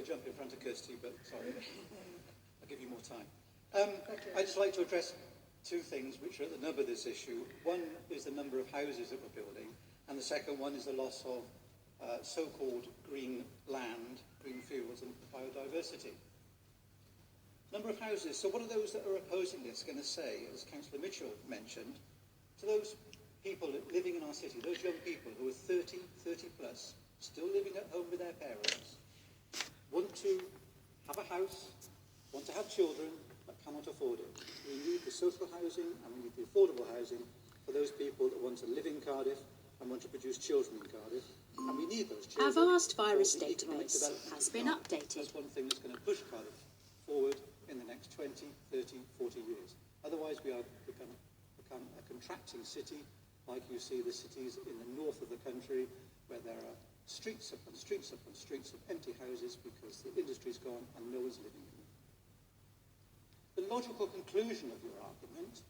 jump in front of Kirsty, but sorry, I'll give you more time. I'd just like to address two things which are at the nub of this issue. One is the number of houses that we're building, and the second one is the loss of so-called green land, green fields and biodiversity. Number of houses. So what are those that are opposing this going to say, as Councillor Mitchell mentioned, to those people living in our city, those young people who are 30 plus, still living at home with their parents, want to have a house, want to have children, but cannot afford it. We need the social housing and we need the affordable housing for those people that want to live in Cardiff and want to produce children in Cardiff. And we need those children. Our vast virus database has been updated. That's one thing that's going to push Cardiff forward in the next 20, 30, 40 years. Otherwise, we are become a contracting city, like you see the cities in the north of the country, where there are streets upon streets upon streets of empty houses because the industry's gone and no one's living in them. The logical conclusion of your argument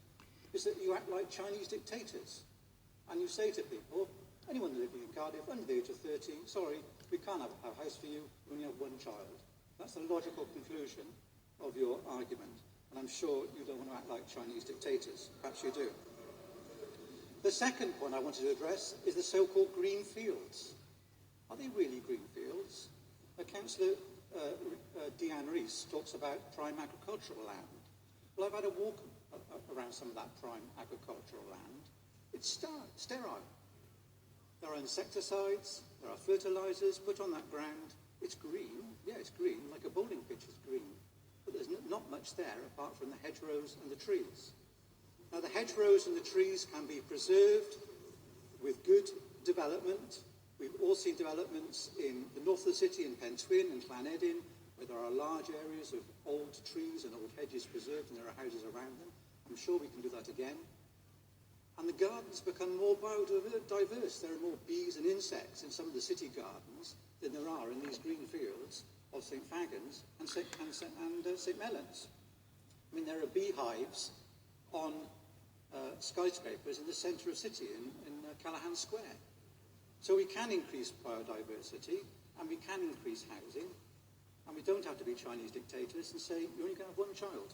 is that you act like Chinese dictators, and you say to people, anyone living in Cardiff under the age of 30, sorry, we can't have a house for you, you only have one child. That's the logical conclusion of your argument, and I'm sure you don't want to act like Chinese dictators. Perhaps you do. The second point I wanted to address is the so-called green fields. Are they really green fields? Councillor Deanne Rees talks about prime agricultural land. Well, I've had a walk around some of that prime agricultural land. It's sterile. There are insecticides, there are fertilisers put on that ground. It's green, yeah, it's green, like a bowling pitch is green. But there's not much there apart from the hedgerows and the trees. Now, the hedgerows and the trees can be preserved with good development. We've all seen developments in the north of the city, in Pentwyn and Llanedin, where there are large areas of old trees and old hedges preserved, and there are houses around them. I'm sure we can do that again. And the gardens become more biodiverse. There are more bees and insects in some of the city gardens than there are in these green fields of St Fagans and St Mellons. I mean, there are beehives on skyscrapers in the centre of the city, in Callahan Square. So we can increase biodiversity, and we can increase housing, and we don't have to be Chinese dictators and say, you're only going to have one child.